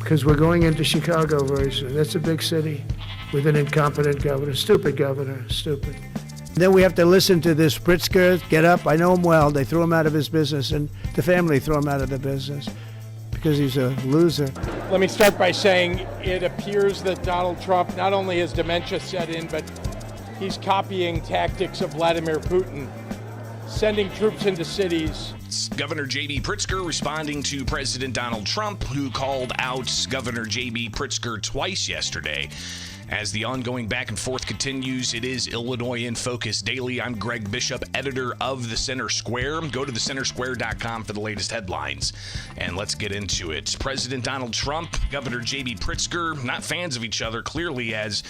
because we're going into Chicago very soon. That's a big city with an incompetent governor, stupid. Then we have to listen to this Pritzker get up. I know him well. They threw him out of his business, and the family threw him out of the business because he's a loser. Let me start by saying it appears that Donald Trump, not only has dementia set in, but he's copying tactics of Vladimir Putin, sending troops into cities. Governor J.B. Pritzker responding to President Donald Trump, who called out Governor J.B. Pritzker twice yesterday. As the ongoing back and forth continues, it is Illinois in Focus Daily. I'm Greg Bishop, editor of The Center Square. Go to thecentersquare.com for the latest headlines. And let's get into it. President Donald Trump, Governor J.B. Pritzker, not fans of each other, clearly, as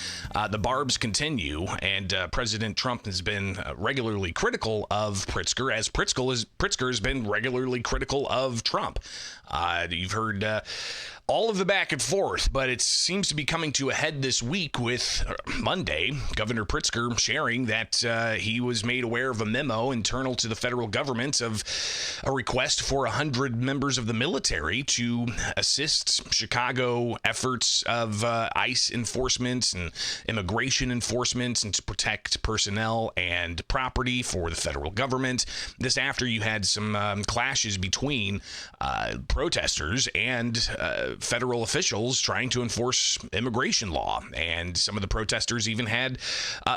the barbs continue. And President Trump has been regularly critical of Pritzker, as Pritzker has been regularly critical of Trump. You've heard all of the back and forth, but it seems to be coming to a head this week with Monday, Governor Pritzker sharing that he was made aware of a memo internal to the federal government of a request for 100 members of the military to assist Chicago efforts of ICE enforcement and immigration enforcement and to protect personnel and property for the federal government. This after you had some clashes between protesters and federal officials trying to enforce immigration law, and some of the protesters even had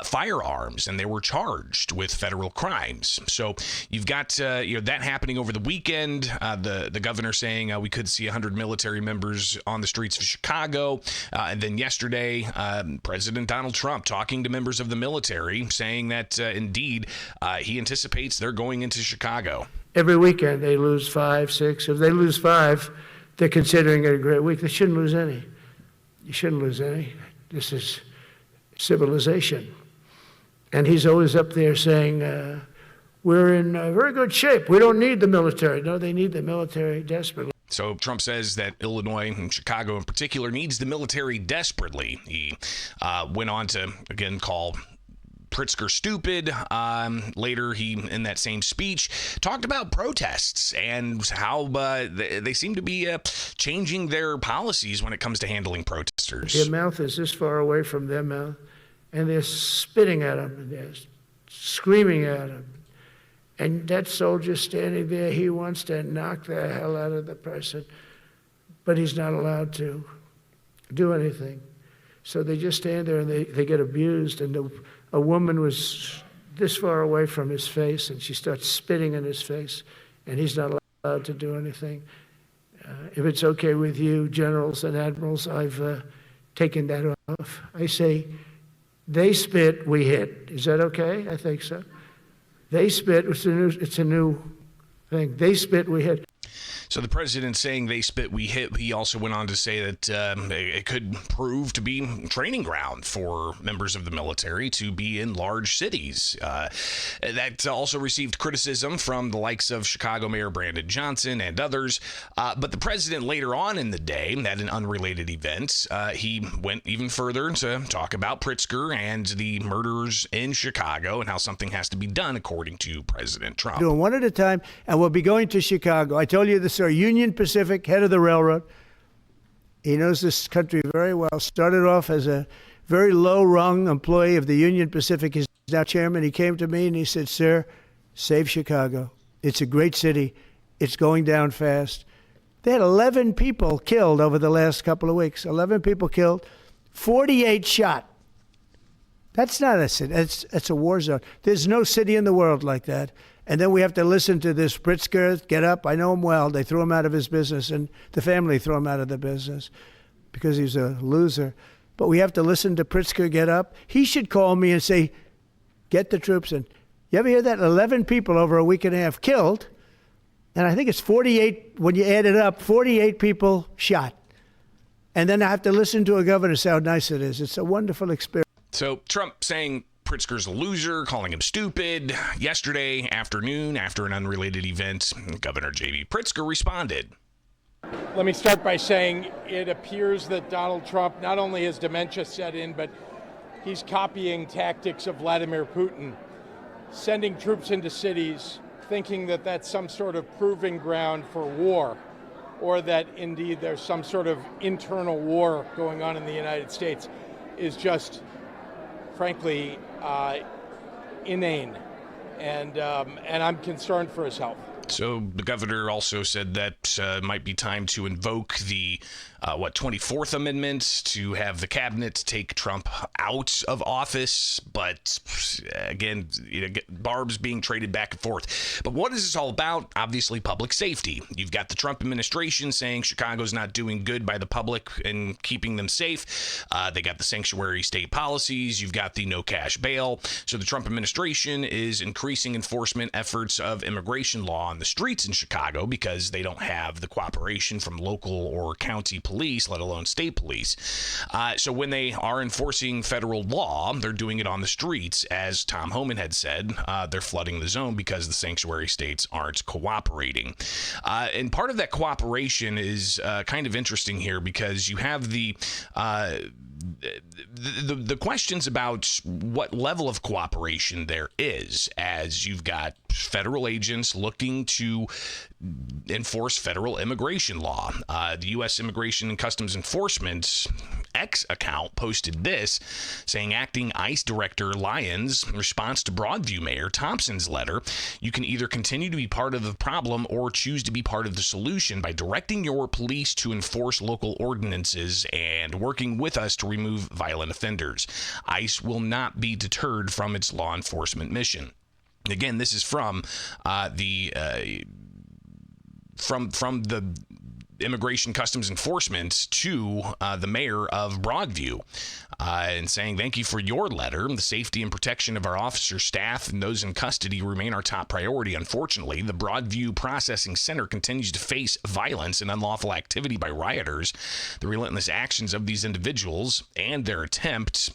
firearms, and they were charged with federal crimes. So you've got that happening over the weekend. The governor saying we could see 100 military members on the streets of Chicago, and then yesterday, President Donald Trump talking to members of the military, saying that indeed he anticipates they're going into Chicago. Every weekend they lose 5, 6. If they lose 5, they're considering it a great week. They shouldn't lose any. You shouldn't lose any. This is civilization. And he's always up there saying, we're in very good shape. We don't need the military. No, they need the military desperately. So Trump says that Illinois, and Chicago in particular, needs the military desperately. He went on to, again, call Pritzker stupid. Later, he, in that same speech, talked about protests and how they seem to be changing their policies when it comes to handling protesters. Their mouth is this far away from their mouth, and they're spitting at him, and they're screaming at him. And that soldier standing there, he wants to knock the hell out of the person, but he's not allowed to do anything. So they just stand there and they get abused, and a woman was this far away from his face, and she starts spitting in his face, and he's not allowed to do anything. If it's okay with you, generals and admirals, I've taken that off. I say, they spit, we hit. Is that okay? I think so. They spit, it's a new thing. They spit, we hit. So the president saying they spit, we hit. He also went on to say that it could prove to be training ground for members of the military to be in large cities. That also received criticism from the likes of Chicago Mayor Brandon Johnson and others. But the president later on in the day, at an unrelated event, he went even further to talk about Pritzker and the murders in Chicago and how something has to be done, according to President Trump. Doing one at a time, and we'll be going to Chicago. I told you this, sir. Union Pacific, head of the railroad. He knows this country very well. Started off as a very low-rung employee of the Union Pacific. He's now chairman. He came to me and he said, sir, save Chicago. It's a great city. It's going down fast. They had 11 people killed over the last couple of weeks. 11 people killed, 48 shot. That's not a city. That's a war zone. There's no city in the world like that. And then we have to listen to this Pritzker get up. I know him well. They threw him out of his business, and the family threw him out of the business because he's a loser. But we have to listen to Pritzker get up. He should call me and say, get the troops in. You ever hear that? 11 people over a week and a half killed, and I think it's 48, when you add it up, 48 people shot. And then I have to listen to a governor say how nice it is. It's a wonderful experience. So Trump saying Pritzker's a loser, calling him stupid. Yesterday afternoon, after an unrelated event, Governor J.B. Pritzker responded. Let me start by saying it appears that Donald Trump, not only has dementia set in, but he's copying tactics of Vladimir Putin, sending troops into cities, thinking that that's some sort of proving ground for war, or that indeed there's some sort of internal war going on in the United States is just, frankly, inane. And I'm concerned for his health. So the governor also said that it might be time to invoke the 24th Amendment to have the cabinet take Trump out of office. But again, barbs being traded back and forth. But what is this all about? Obviously, public safety. You've got the Trump administration saying Chicago's not doing good by the public and keeping them safe. They got the sanctuary state policies. You've got the no cash bail. So the Trump administration is increasing enforcement efforts of immigration law on the streets in Chicago because they don't have the cooperation from local or county police, let alone state police. So when they are enforcing federal law, they're doing it on the streets. As Tom Homan had said, they're flooding the zone because the sanctuary states aren't cooperating. And part of that cooperation is kind of interesting here because you have the questions about what level of cooperation there is, as you've got federal agents looking to enforce federal immigration law. The U.S. Immigration and Customs Enforcement X account posted this, saying acting ICE Director Lyons, in response to Broadview Mayor Thompson's letter, you can either continue to be part of the problem or choose to be part of the solution by directing your police to enforce local ordinances and working with us to remove violent offenders. ICE will not be deterred from its law enforcement mission. Again, this is from the Immigration Customs Enforcement to the mayor of Broadview, and saying, thank you for your letter. The safety and protection of our officers, staff, and those in custody remain our top priority. Unfortunately, the Broadview Processing Center continues to face violence and unlawful activity by rioters. The relentless actions of these individuals and their attempt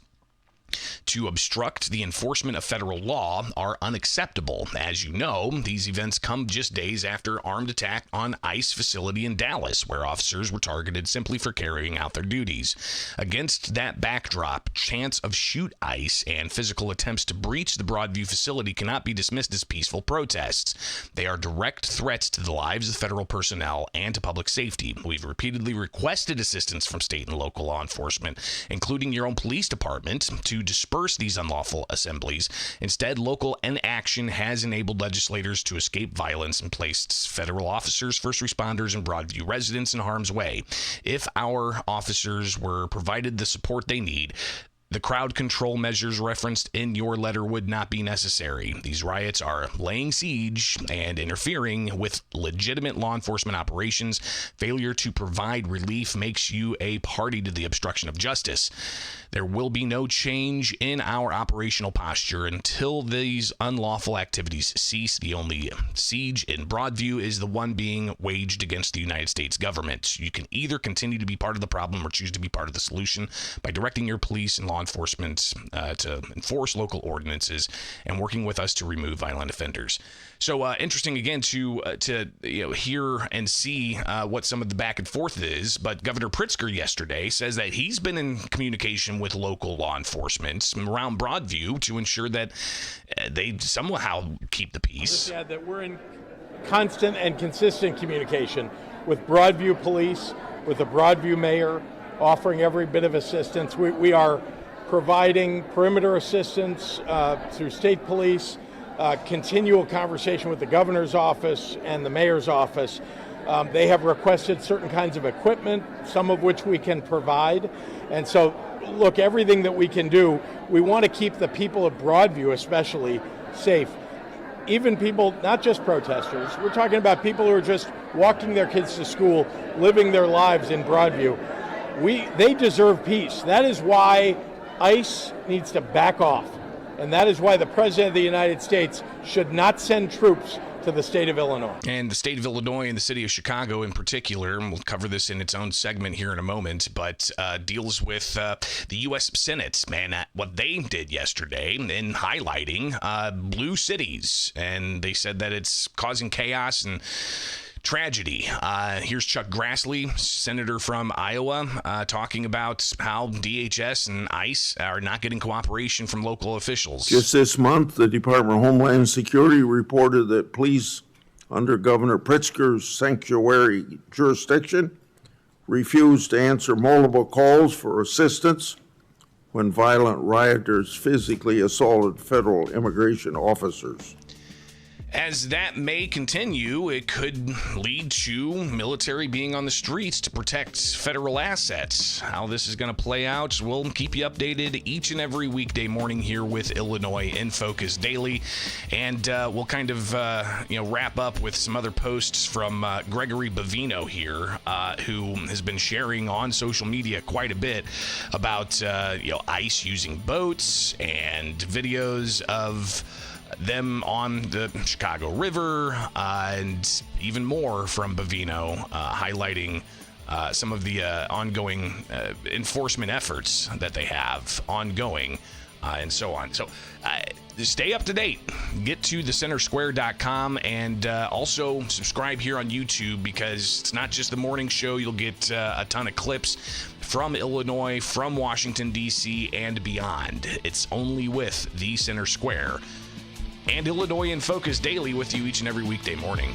to obstruct the enforcement of federal law are unacceptable. As you know, these events come just days after armed attack on ICE facility in Dallas, where officers were targeted simply for carrying out their duties. Against that backdrop, chants of shoot ICE and physical attempts to breach the Broadview facility cannot be dismissed as peaceful protests. They are direct threats to the lives of federal personnel and to public safety. We've repeatedly requested assistance from state and local law enforcement, including your own police department, to disperse these unlawful assemblies. Instead, local inaction has enabled legislators to escape violence and placed federal officers, first responders, and Broadview residents in harm's way. If our officers were provided the support they need, the crowd control measures referenced in your letter would not be necessary. These riots are laying siege and interfering with legitimate law enforcement operations. Failure to provide relief makes you a party to the obstruction of justice. There will be no change in our operational posture until these unlawful activities cease. The only siege in Broadview is the one being waged against the United States government. You can either continue to be part of the problem or choose to be part of the solution by directing your police and law enforcement to enforce local ordinances and working with us to remove violent offenders. So interesting again to hear and see what some of the back and forth is. But Governor Pritzker yesterday says that he's been in communication with local law enforcement around Broadview to ensure that they somehow keep the peace. Just add that we're in constant and consistent communication with Broadview Police, with the Broadview Mayor, offering every bit of assistance. We are providing perimeter assistance through state police, continual conversation with the governor's office and the mayor's office. They have requested certain kinds of equipment, some of which we can provide. And so, look, everything that we can do, we want to keep the people of Broadview especially safe. Even people, not just protesters, we're talking about people who are just walking their kids to school, living their lives in Broadview. They deserve peace. That is why ICE needs to back off. And that is why the President of the United States should not send troops to the state of Illinois. And the state of Illinois and the city of Chicago in particular, and we'll cover this in its own segment here in a moment, but deals with the U.S. Senate and what they did yesterday in highlighting blue cities. And they said that it's causing chaos and tragedy. Here's Chuck Grassley, senator from Iowa, talking about how DHS and ICE are not getting cooperation from local officials. Just this month, the Department of Homeland Security reported that police under Governor Pritzker's sanctuary jurisdiction, refused to answer multiple calls for assistance when violent rioters physically assaulted federal immigration officers. As that may continue, it could lead to military being on the streets to protect federal assets. How this is going to play out, we'll keep you updated each and every weekday morning here with Illinois in Focus Daily. And we'll kind of wrap up with some other posts from Gregory Bavino here, who has been sharing on social media quite a bit about ICE using boats and videos of them on the Chicago River, and even more from Bavino, highlighting some of the ongoing enforcement efforts that they have ongoing, and so on. So stay up to date. Get to thecentersquare.com, and also subscribe here on YouTube, because it's not just the morning show. You'll get a ton of clips from Illinois, from Washington, D.C., and beyond. It's only with The Center Square and Illinois in Focus Daily with you each and every weekday morning.